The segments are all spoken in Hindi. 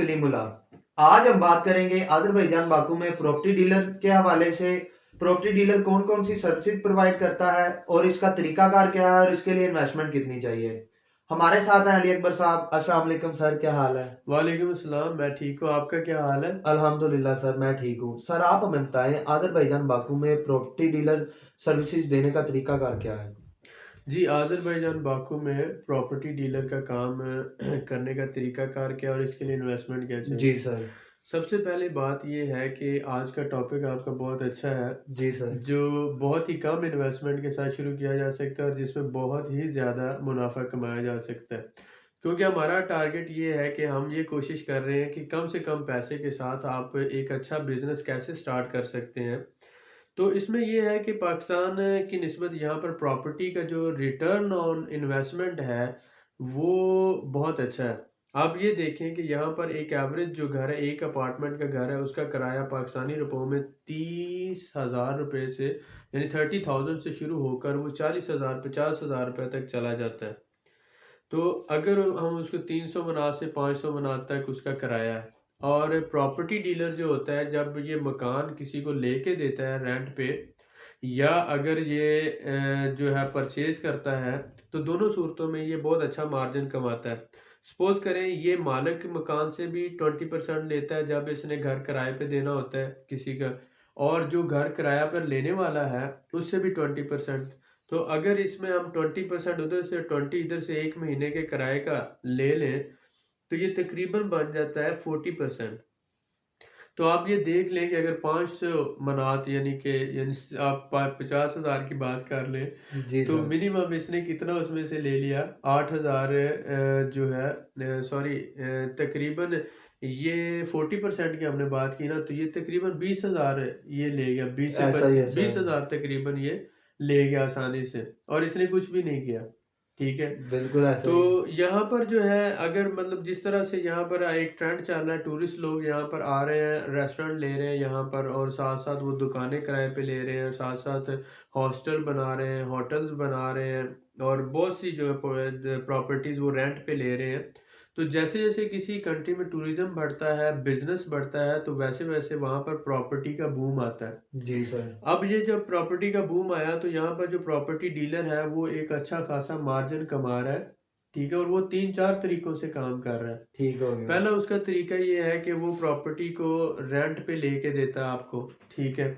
कलीमुल्ला। आज हम बात करेंगे अज़रबैजान बाकू में प्रॉपर्टी डीलर के हवाले से। प्रॉपर्टी डीलर कौन कौन सी सर्विसेज प्रोवाइड करता है और इसका तरीकाकार क्या है और इसके लिए इन्वेस्टमेंट कितनी चाहिए। हमारे साथ हैं अली अकबर साहब। अस्सलाम वालेकुम सर, क्या हाल है? वालेकुम अस्सलाम। मैं ठीक हूँ, आपका क्या हाल है? अल्हम्दुलिल्लाह सर, मैं ठीक हूँ। सर आप हमें बताएं, अज़रबैजान बाकू में प्रॉपर्टी डीलर सर्विसेज देने का तरीकाकार क्या है? जी, आज़रबाईजान बाकू में प्रॉपर्टी डीलर का काम करने का तरीकाकार क्या और इसके लिए इन्वेस्टमेंट क्या जी चाहिए। सर। सबसे पहली बात ये है कि आज का टॉपिक आपका बहुत अच्छा है, जी सर। जो बहुत ही कम इन्वेस्टमेंट के साथ शुरू किया जा सकता है और जिसमें बहुत ही ज़्यादा मुनाफा कमाया जा सकता है। क्योंकि हमारा टारगेट ये है कि हम ये कोशिश कर रहे हैं कि कम से कम पैसे के साथ आप एक अच्छा बिज़नेस कैसे स्टार्ट कर सकते हैं। तो इसमें ये है कि पाकिस्तान की निस्बत यहाँ पर प्रॉपर्टी का जो रिटर्न ऑन इन्वेस्टमेंट है, वो बहुत अच्छा है। आप ये देखें कि यहाँ पर एक एवरेज जो घर है, एक अपार्टमेंट का घर है, उसका किराया पाकिस्तानी रुपयों में 30,000 रुपये से यानी 30,000 से शुरू होकर वो 40,000 50,000 रुपये तक चला जाता है। तो अगर हम उसको 300 मनात से 500 मनात तक उसका किराया है। और प्रॉपर्टी डीलर जो होता है, जब ये मकान किसी को लेके देता है रेंट पे, या अगर ये जो है परचेज करता है, तो दोनों सूरतों में ये बहुत अच्छा मार्जिन कमाता है। सपोज करें ये मालिक मकान से भी 20% लेता है जब इसने घर किराए पे देना होता है किसी का, और जो घर किराया पर लेने वाला है उससे भी 20%। तो अगर इसमें हम 20% उधर से 20 इधर से एक महीने के किराए का ले लें, तो ये तकरीबन बन जाता है 40%। तो आप ये देख लें कि अगर 500 मनात यानी आप 50,000 की बात कर लें, जी तो सर। मिनिमम इसने कितना उसमें से ले लिया, 8,000 जो है सॉरी तकरीबन ये 40% की हमने बात की ना, तो ये तकरीबन 20,000 ये ले गया, 20 से ऐसा ही है सर। 20,000 तकरीबन ये ले गया आसानी से, और इसने कुछ भी नहीं किया। ठीक है। बिल्कुल ऐसा तो ही है। यहाँ पर जो है, अगर मतलब जिस तरह से यहाँ पर एक ट्रेंड चल रहा है, टूरिस्ट लोग यहाँ पर आ रहे हैं, रेस्टोरेंट ले रहे हैं यहाँ पर, और साथ साथ वो दुकानें किराए पे ले रहे हैं, साथ साथ हॉस्टल बना रहे हैं, होटल्स बना रहे हैं, और बहुत सी जो है प्रॉपर्टीज वो रेंट पे ले रहे हैं। तो जैसे जैसे किसी कंट्री में टूरिज्म बढ़ता है, बिजनेस बढ़ता है, तो वैसे वैसे वहाँ पर प्रॉपर्टी का बूम आता है। जी सर। अब ये जब प्रॉपर्टी का बूम आया, तो यहाँ पर जो प्रॉपर्टी डीलर है वो एक अच्छा खासा मार्जिन कमा रहा है। ठीक है। और वो 3-4 तरीकों से काम कर रहा है। ठीक हो गया। पहला उसका तरीका ये है कि वो प्रॉपर्टी को रेंट पे लेके देता है आपको। ठीक है।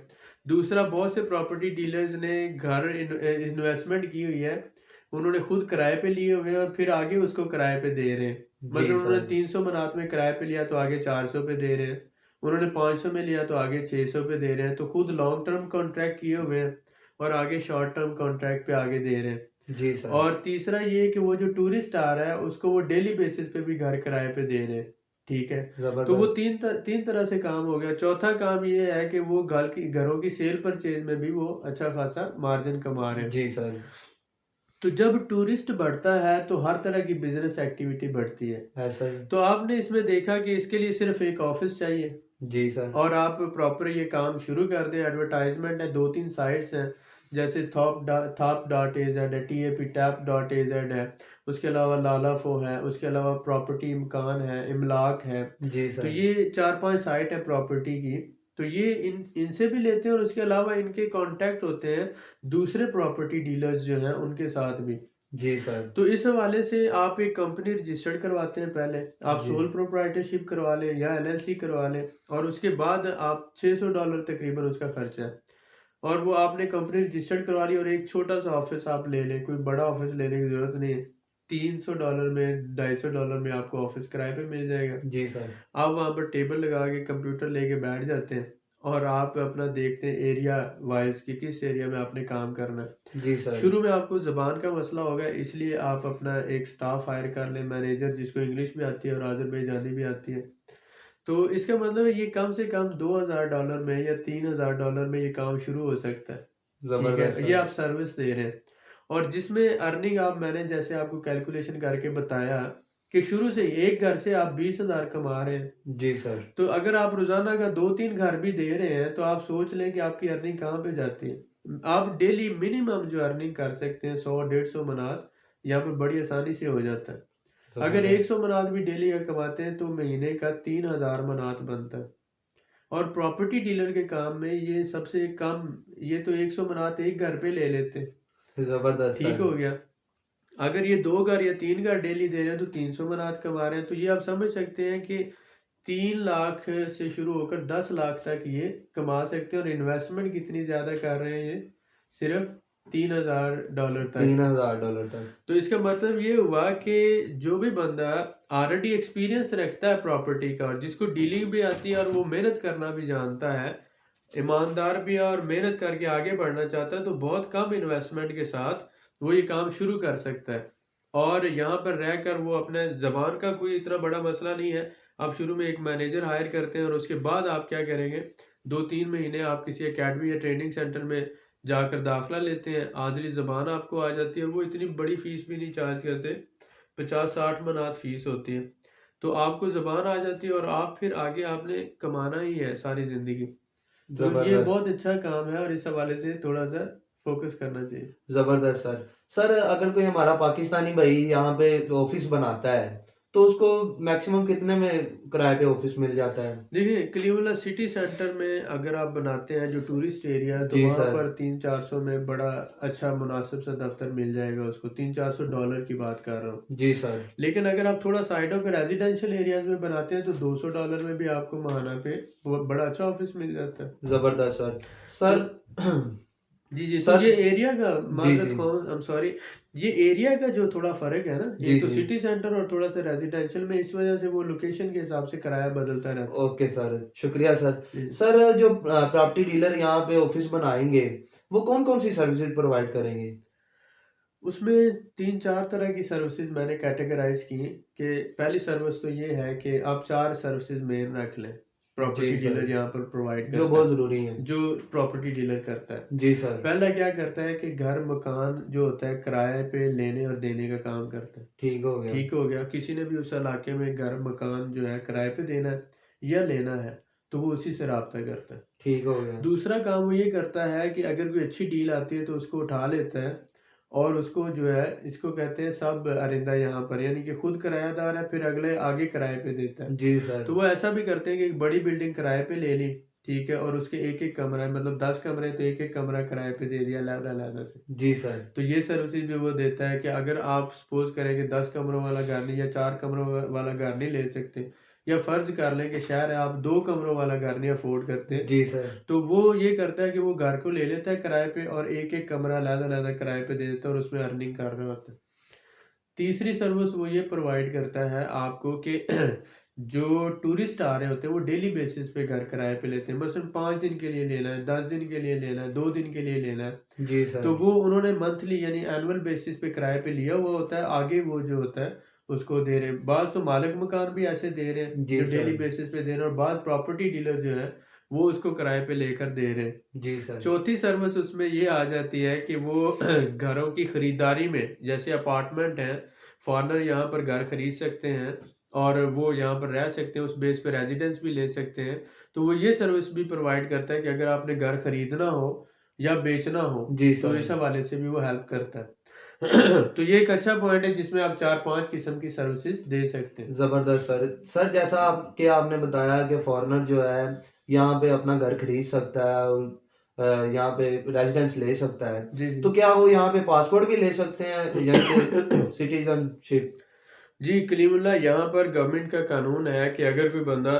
दूसरा, बहुत से प्रॉपर्टी डीलर्स ने घर इन्वेस्टमेंट की हुई है, उन्होंने खुद किराए पे लिए हुए हैं और फिर आगे उसको किराए पे दे रहे हैं। जी मतलब उन्होंने सर। 300 मनात में किराए पे लिया तो आगे 400 पे दे रहे हैं, उन्होंने 500 में लिया तो आगे 600 पे दे रहे हैं। तो खुद लॉन्ग टर्म कॉन्ट्रैक्ट किए हुए हैं और आगे शॉर्ट टर्म कॉन्ट्रैक्ट पे आगे दे रहे हैं। जी सर। और तीसरा ये कि वो जो टूरिस्ट आ रहा है उसको वो डेली बेसिस पे भी घर किराए पे दे रहे हैं। ठीक है। तो वो जबरदस्त। तीन तरह से काम हो गया। चौथा काम ये है कि वो घरों की सेल परचेज में भी वो अच्छा खासा मार्जिन कमा रहे हैं। जी सर। तो जब टूरिस्ट बढ़ता है तो हर तरह की बिजनेस एक्टिविटी बढ़ती है। ऐसा ही। तो आपने इसमें देखा कि इसके लिए सिर्फ एक ऑफिस चाहिए जी सर। और आप प्रॉपर ये काम शुरू कर दें। एडवर्टाइजमेंट है, 2-3 साइट्स हैं, जैसे थाप.az है, tap.az है, उसके अलावा लालाफो है, उसके अलावा प्रॉपर्टी इम्कान है, इमलाक है। जी तो सर। ये 4-5 साइट है प्रॉपर्टी की। तो ये इनसे भी लेते हैं और उसके अलावा इनके कांटेक्ट होते हैं दूसरे प्रॉपर्टी डीलर्स जो हैं उनके साथ भी। जी सर। तो इस हवाले से आप एक कंपनी रजिस्टर्ड करवाते हैं, पहले आप जी। सोल प्रोप्राइटरशिप करवा लें या एलएलसी करवा लें, और उसके बाद आप $600 तकरीबन उसका खर्चा है, और वो आपने कंपनी रजिस्टर्ड करवा ली, और एक छोटा सा ऑफिस आप ले लें, कोई बड़ा ऑफिस लेने की जरूरत नहीं है। $300 में, $250 में आपको ऑफिस किराए पे मिल जाएगा। जी सर। आप वहाँ पर टेबल लगा के कंप्यूटर लेके बैठ जाते हैं और आप अपना देखते हैं एरिया वाइज कि किस एरिया में आपने काम करना है। जी सर। शुरू में आपको ज़बान का मसला होगा, इसलिए आप अपना एक स्टाफ हायर कर लें, मैनेजर जिसको इंग्लिश भी आती है और आज़रबैजानी भी आती है। तो इसका मतलब है ये कम से कम $2,000 में या $3,000 में ये काम शुरू हो सकता है। ठीक जबरदस्त है, ये सर। आप सर्विस दे रहे हैं। और जिसमें अर्निंग आप, मैंने जैसे आपको कैलकुलेशन करके बताया कि शुरू से ही एक घर से आप 20,000 कमा रहे हैं। जी सर। तो अगर आप रोजाना का 2-3 घर भी दे रहे हैं, तो आप सोच लें कि आपकी अर्निंग कहाँ पे जाती है। आप डेली मिनिमम जो अर्निंग कर सकते हैं 100-150 मनात, यहाँ पर बड़ी आसानी से हो जाता है। अगर जबरदस्त। 100 मनात भी डेली का कमाते हैं तो महीने का 3000 मनात बनता है। और प्रॉपर्टी डीलर के काम में ये सबसे कम, ये तो 100 मनात एक घर पे ले लेते हैं, जबरदस्त ठीक सर। हो गया। अगर ये 2 घर या 3 घर डेली दे रहे हैं तो 300 मनात कमा रहे हैं, तो ये आप समझ सकते हैं कि 3 लाख से शुरू होकर 10 लाख तक ये कमा सकते हैं। और इन्वेस्टमेंट कितनी ज़्यादा कर रहे हैं ये, सिर्फ $3000 तक। $3000 तक। तो इसका मतलब ये हुआ कि जो भी बंदा ऑलरेडी एक्सपीरियंस रखता है प्रॉपर्टी का, और जिसको डीलिंग भी आती है और वो मेहनत करना भी जानता है, ईमानदार भी है और मेहनत करके आगे बढ़ना चाहता है, तो बहुत कम इन्वेस्टमेंट के साथ वो ये काम शुरू कर सकता है। और यहाँ पर रहकर वो अपने ज़बान का कोई इतना बड़ा मसला नहीं है। आप शुरू में एक मैनेजर हायर करते हैं और उसके बाद आप क्या करेंगे, 2-3 महीने आप किसी एकेडमी या ट्रेनिंग सेंटर में जाकर दाखिला लेते हैं, आदरी ज़बान आपको आ जाती है। वो इतनी बड़ी फ़ीस भी नहीं चार्ज करते, 50-60 मनात फ़ीस होती है। तो आपको ज़बान आ जाती है और आप फिर आगे आपने कमाना ही है सारी ज़िंदगी। तो ये जबरदस्त। बहुत अच्छा काम है और इस हवाले से थोड़ा-सा फ़ोकस करना चाहिए। जबरदस्त सर। सर अगर कोई हमारा पाकिस्तानी भाई यहाँ पे ऑफिस बनाता है, तो उसको मैक्सिमम कितने में किराए पे ऑफिस मिल जाता है? देखिए, क्लीवलैंड सिटी सेंटर में अगर आप बनाते हैं जो टूरिस्ट एरिया है, तो जी वहाँ सर। पर 300-400 में बड़ा अच्छा मुनासिब सा दफ्तर मिल जाएगा उसको। $300-400 की बात कर रहा हूँ। जी सर। लेकिन अगर आप थोड़ा साइडों पे रेजिडेंशियल एरियाज में बनाते हैं तो $200 में भी आपको महाना पे वो बड़ा अच्छा ऑफिस मिल जाता है। जबरदस्त सर। तो सर जी, तो सर। ये एरिया का, जी माज़रत जी। ख़्वाह, आई एम सॉरी, ये एरिया का जो थोड़ा फ़र्क है ना, जी एक तो जी। सिटी सेंटर और थोड़ा-सा रेजिडेंशियल में, इस वजह से वो लोकेशन के हिसाब से किराया बदलता रहता ओके सर, शुक्रिया सर। है। जी। सर जो प्रॉपर्टी डीलर यहाँ पे ऑफिस बनाएंगे, वो कौन-कौन सी सर्विसेज प्रोवाइड करेंगे? उसमें 3-4 तरह की सर्विसेज़ मैंने कैटेगराइज़ की हैं कि पहली सर्विस तो ये है कि आप 4 सर्विसेज़ मेन रख लें, जी प्रॉपर्टी सर, डीलर यहाँ पर प्रोवाइड जो करता बहुत है। ज़रूरी है। जो प्रॉपर्टी डीलर करता है। जी सर। पहला क्या करता है कि घर मकान जो होता है किराए पे लेने और देने का काम करता है। ठीक हो गया। ठीक हो गया, किसी ने भी उस इलाके में घर मकान जो है किराए पे देना है या लेना है, तो वो उसी से राब्ता करता है। ठीक हो गया। दूसरा काम वो ये करता है कि अगर कोई अच्छी डील आती है तो उसको उठा लेता है और उसको जो है, इसको कहते हैं सब अरिंदा यहाँ पर, यानी कि खुद किराएदार है, फिर अगले आगे किराए पे देता है। जी सर। तो वो ऐसा भी करते हैं कि एक बड़ी बिल्डिंग किराए पे ले ली, ठीक है, और उसके एक-एक कमरा है, मतलब 10 कमरे, तो एक-एक कमरा किराए पे दे दिया अलग-अलग से। जी सर। तो ये सर्विसेज भी वो देता है कि अगर आप सपोज़ करें कि 10 कमरों वाला घर नहीं या 4 कमरों वाला घर नहीं ले सकते, या फ़र्ज़ कर लें कि शहर है, आप 2 कमरों वाला घर नहीं अफ़ोर्ड करते, जी सर। तो वो ये करता है कि वो घर को ले लेता है किराए पे और एक-एक कमरा अलग-अलग किराए पे दे देता है और उसमें अर्निंग कर रहा होता है। तीसरी सर्विस वो ये प्रोवाइड करता है आपको कि जो टूरिस्ट आ रहे होते हैं वो डेली बेसिस पे घर किराए पे लेते हैं। मसलन 5 दिन के लिए लेना है, 10 दिन के लिए लेना है, 2 दिन के लिए लेना है। जी सर। तो वो उन्होंने मंथली यानी एनुअल बेसिस पे किराए पे लिया हुआ होता है, आगे वो जो होता है उसको दे रहे हैं। बाज़ तो मालिक मकान भी ऐसे दे रहे हैं, जी जो सर। डेली बेसिस पे दे रहे हैं, और बाज़ प्रॉपर्टी डीलर जो है, वो उसको किराए पे लेकर दे रहे हैं। जी सर। चौथी सर्विस उसमें ये आ जाती है कि वो घरों की खरीदारी में, जैसे अपार्टमेंट हैं, फॉरेनर यहाँ पर घर खरीद सकते हैं और वो यहाँ पर रह सकते हैं, उस बेस पे रेजिडेंस भी ले सकते हैं। तो वो ये सर्विस भी प्रोवाइड करता है कि अगर आपने घर खरीदना हो या बेचना हो, जी तो सर। इस हवाले से भी वो हेल्प करता है। तो ये एक अच्छा पॉइंट है जिसमें आप 4-5 किस्म की सर्विसेज दे सकते हैं। ज़बरदस्त सर। सर जैसा आपने बताया कि फ़ॉरेनर जो है यहाँ पे अपना घर खरीद सकता है और यहाँ पे रेज़िडेंस ले सकता है। जी, तो जी। क्या वो यहाँ पे पासपोर्ट भी ले सकते हैं यानी कि सिटीज़नशिप? जी, कलीमुल्लाह, यहाँ पर गवर्नमेंट का कानून है कि अगर कोई बंदा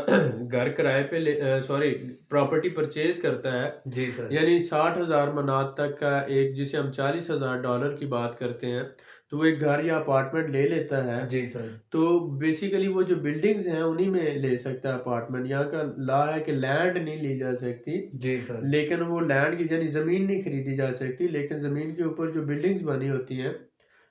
घर किराए पे सॉरी, प्रॉपर्टी परचेज़ करता है, जी सर। यानी 60,000 मनात तक का एक, जिसे हम $40,000 की बात करते हैं, तो वो एक घर या अपार्टमेंट ले लेता है। जी सर। तो बेसिकली वो जो बिल्डिंग्स हैं उन्हीं में ले सकता है अपार्टमेंट। यहाँ का लॉ है कि लैंड नहीं ली जा सकती, जी सर। लेकिन वो लैंड की यानी ज़मीन नहीं खरीदी जा सकती, लेकिन ज़मीन के ऊपर जो बिल्डिंग्स बनी होती हैं,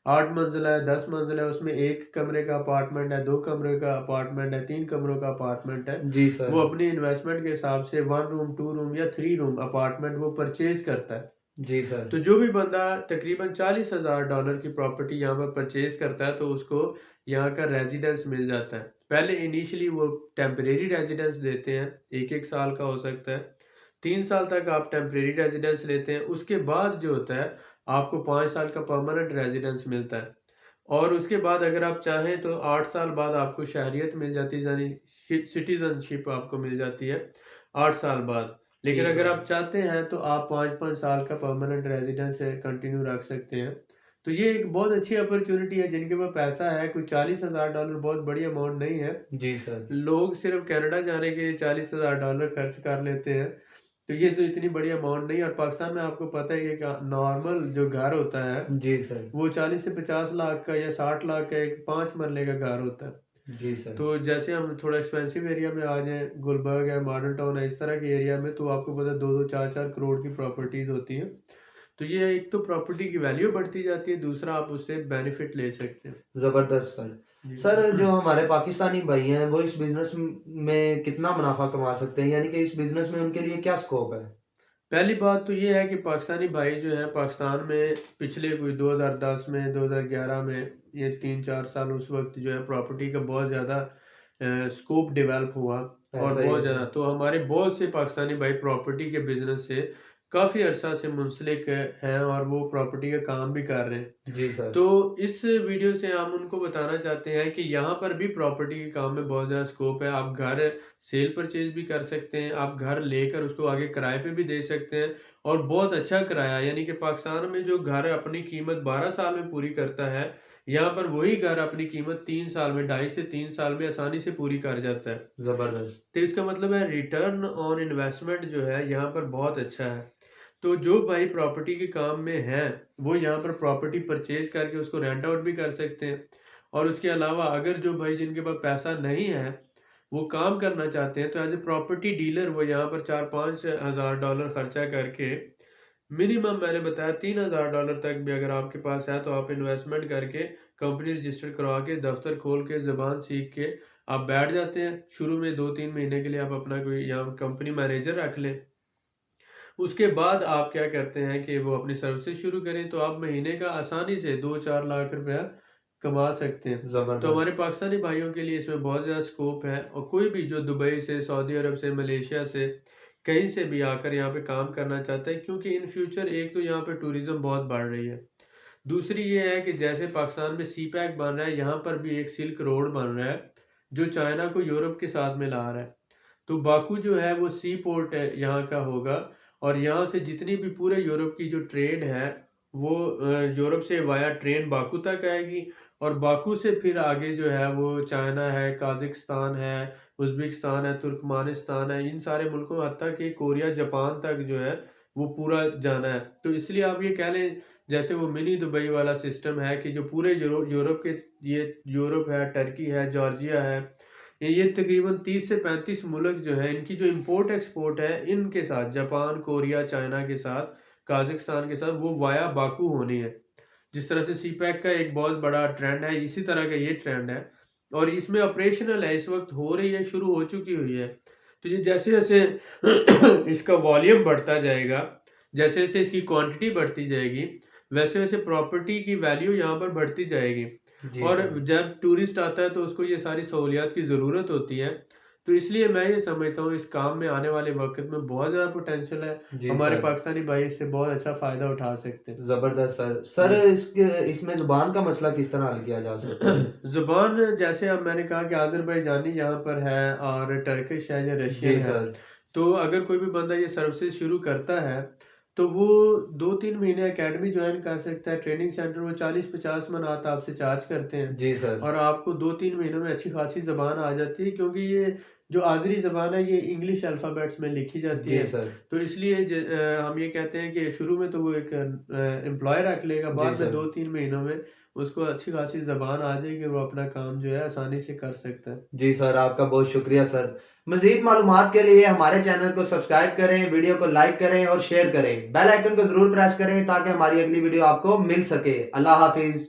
8 मंजिला है, 10 मंजिला है, उसमें 1 कमरे का अपार्टमेंट है, 2 कमरे का अपार्टमेंट है, 3 कमरों का अपार्टमेंट है। जी सर। वो अपनी इन्वेस्टमेंट के हिसाब से 1 रूम, 2 रूम या 3 रूम अपार्टमेंट वो परचेज़ करता है। जी सर। तो जो भी बंदा तकरीबन $40,000 की प्रॉपर्टी यहाँ पर परचेज़ करता है, तो उसको यहाँ का रेज़िडेंस मिल जाता है। पहले इनिशियली वो टेम्परेरी रेज़िडेंस देते हैं, 1-1 साल का हो सकता है। 3 साल तक आप टेम्परेरी रेज़िडेंस लेते हैं, उसके बाद जो होता है, आपको 5 साल का परमानेंट रेज़िडेंस मिलता है। और उसके बाद अगर आप चाहें तो 8 साल बाद आपको शहरियत मिल जाती है, यानी सिटीज़नशिप आपको मिल जाती है 8 साल बाद। लेकिन ठीक अगर है। आप चाहते हैं तो आप 5-5 साल का परमानेंट रेज़िडेंस कंटिन्यू रख सकते हैं। तो ये एक बहुत अच्छी अपॉर्च्युनिटी है, जिनके पास पैसा है, कोई $40,000 बहुत बड़ी अमाउंट नहीं है। जी सर। लोग सिर्फ़ कनाडा जाने के लिए $40,000 खर्च कर लेते हैं। तो ये तो इतनी बड़ी अमाउंट नहीं है, और पाकिस्तान में आपको पता ही है कि नॉर्मल जो घर होता है, जी सर। वो 40 से 50 लाख का या 60 लाख का एक 5 मरले का घर होता है। जी सर। तो जैसे हम थोड़ा एक्सपेंसिव एरिया में आ जाएँ, गुलबर्ग है, मॉडल टाउन है, इस तरह के एरिया में, तो आपको पता है 2-2 4-4 करोड़ की प्रॉपर्टीज़ होती हैं। तो ये एक तो प्रॉपर्टी की वैल्यू बढ़ती जाती है, दूसरा आप उससे बेनिफिट ले सकते हैं। ज़बरदस्त सर। जी। सर, जो हमारे पाकिस्तानी भाई हैं, वो इस बिज़नेस में कितना मुनाफ़ा कमा सकते हैं? यानी कि इस बिज़नेस में उनके लिए क्या स्कोप है? पहली बात तो ये है कि पाकिस्तानी भाई जो हैं, पाकिस्तान में पिछले कोई 2010 में, 2011 में, ये 3-4 साल उस वक़्त जो है प्रॉपर्टी का बहुत ज़्यादा स्कोप डेवलप हुआ, और ऐसा ही बहुत है ज़्यादा, सर। तो हमारे बहुत से पाकिस्तानी भाई प्रॉपर्टी के बिज़नेस से काफ़ी अरसा से मुंसलिक हैं, और वो प्रॉपर्टी का काम भी कर रहे हैं। जी सर। तो इस वीडियो से हम उनको बताना चाहते हैं कि यहाँ पर भी प्रॉपर्टी के काम में बहुत ज़्यादा स्कोप है। आप घर सेल परचेज़ भी कर सकते हैं, आप घर लेकर उसको आगे किराए पे भी दे सकते हैं, और बहुत अच्छा किराया, यानी कि पाकिस्तान में जो घर अपनी कीमत 12 साल में पूरी करता है, यहाँ पर वही घर अपनी कीमत 3 साल में, 2.5 से 3 साल में आसानी से पूरी कर जाता है। ज़बरदस्त। तो इसका मतलब है रिटर्न ऑन इन्वेस्टमेंट जो है यहाँ पर बहुत अच्छा है। तो जो भाई प्रॉपर्टी के काम में हैं, वो यहाँ पर प्रॉपर्टी परचेज़ करके उसको रेंट आउट भी कर सकते हैं। और उसके अलावा अगर जो भाई जिनके पास पैसा नहीं है, वो काम करना चाहते हैं, तो एज़ अ प्रॉपर्टी डीलर वो यहाँ पर 4-5 हज़ार डॉलर खर्चा करके, मिनिमम मैंने बताया $3,000 तक भी अगर आपके पास है, तो आप इन्वेस्टमेंट करके कंपनी रजिस्टर्ड करवा के दफ्तर खोल के ज़बान सीख के आप बैठ जाते हैं। शुरू में 2-3 महीने के लिए आप अपना कोई यहाँ कंपनी मैनेजर रख लें। उसके बाद आप क्या करते हैं कि वो अपनी सर्विसेज शुरू करें, तो आप महीने का आसानी से 2-4 लाख रुपया कमा सकते हैं। तो हमारे ज़बरदस्त। पाकिस्तानी भाइयों के लिए इसमें बहुत ज़्यादा स्कोप है, और कोई भी जो दुबई से, सऊदी अरब से, मलेशिया से, कहीं से भी आकर यहाँ पे काम करना चाहता है, क्योंकि इन फ्यूचर एक तो यहाँ पे टूरिज़्म बहुत बढ़ रही है। दूसरी ये है कि जैसे पाकिस्तान में सी पैक बन रहा है, यहाँ पर भी एक सिल्क रोड बन रहा है, जो चाइना को यूरोप के साथ में ला रहा है। तो बाकू जो है वो सी पोर्ट है यहाँ का होगा, और यहाँ से जितनी भी पूरे यूरोप की जो ट्रेड है, वो यूरोप से वाया ट्रेन बाकू तक आएगी, और बाकू से फिर आगे जो है वो चाइना है, काज़ाकिस्तान है, उज़्बेकिस्तान है, तुर्कमानिस्तान है, इन सारे मुल्कों, हत्ता कि कोरिया, जापान तक जो है वो पूरा जाना है। तो इसलिए आप ये कह लें, जैसे वो मिनी दुबई वाला सिस्टम है कि जो पूरे यूरोप के, ये यूरोप है, टर्की है, जॉर्जिया है, ये तकरीबन 30 से 35 मुल्क जो हैं, इनकी जो इम्पोर्ट एक्सपोर्ट है, इनके साथ जापान, कोरिया, चाइना के साथ, काज़ाकिस्तान के साथ, वो वाया बाकू होनी है। जिस तरह से सीपैक का एक बहुत बड़ा ट्रेंड है, इसी तरह का ये ट्रेंड है, और इसमें ऑपरेशनल है, इस वक़्त हो रही है, शुरू हो चुकी हुई है। तो ये जैसे-जैसे इसका वॉल्यूम बढ़ता जाएगा, जैसे-जैसे इसकी क्वांटिटी बढ़ती जाएगी, वैसे-वैसे प्रॉपर्टी की वैल्यू यहाँ पर बढ़ती जाएगी। जी और सर। जब टूरिस्ट आता है तो उसको ये सारी सहूलियत की ज़रूरत होती है। तो इसलिए मैं ये समझता हूँ इस काम में आने वाले वक़्त में बहुत ज़्यादा पोटेंशियल है। जी हमारे सर। पाकिस्तानी भाई इससे बहुत अच्छा फ़ायदा उठा सकते हैं। ज़बरदस्त सर। सर, जी। इसमें ज़ुबान का मसला किस तरह हल किया जा सकता है? ज़ुबान जैसे अब मैंने कहा कि अज़रबैजानी यहाँ पर है, और टर्किश है या रशियन जी है। सर। तो अगर कोई भी बंदा ये सर्विसेज शुरू करता है, तो वो 2-3 महीने अकेडमी ज्वाइन कर सकता है, ट्रेनिंग सेंटर, वो 40-50 मनात आपसे चार्ज करते हैं, जी सर। और आपको 2-3 महीनों में अच्छी खासी ज़बान आ जाती है, क्योंकि ये जो आज़री ज़बान है, ये इंग्लिश अल्फ़ाबेट्स में लिखी जाती जी है। सर। तो इसलिए हम ये कहते हैं कि शुरू में तो वो एक एम्प्लॉय रख लेगा, जी बाद में सर। 2-3 महीनों में उसको अच्छी खासी ज़बान आ जाएगी, वो अपना काम जो है आसानी से कर सकता है। जी सर, आपका बहुत शुक्रिया सर। मज़ीद मालूमात के लिए हमारे चैनल को सब्सक्राइब करें, वीडियो को लाइक करें और शेयर करें। बेल आइकन को ज़रूर प्रेस करें ताकि हमारी अगली वीडियो आपको मिल सके। अल्लाह हाफ़िज़।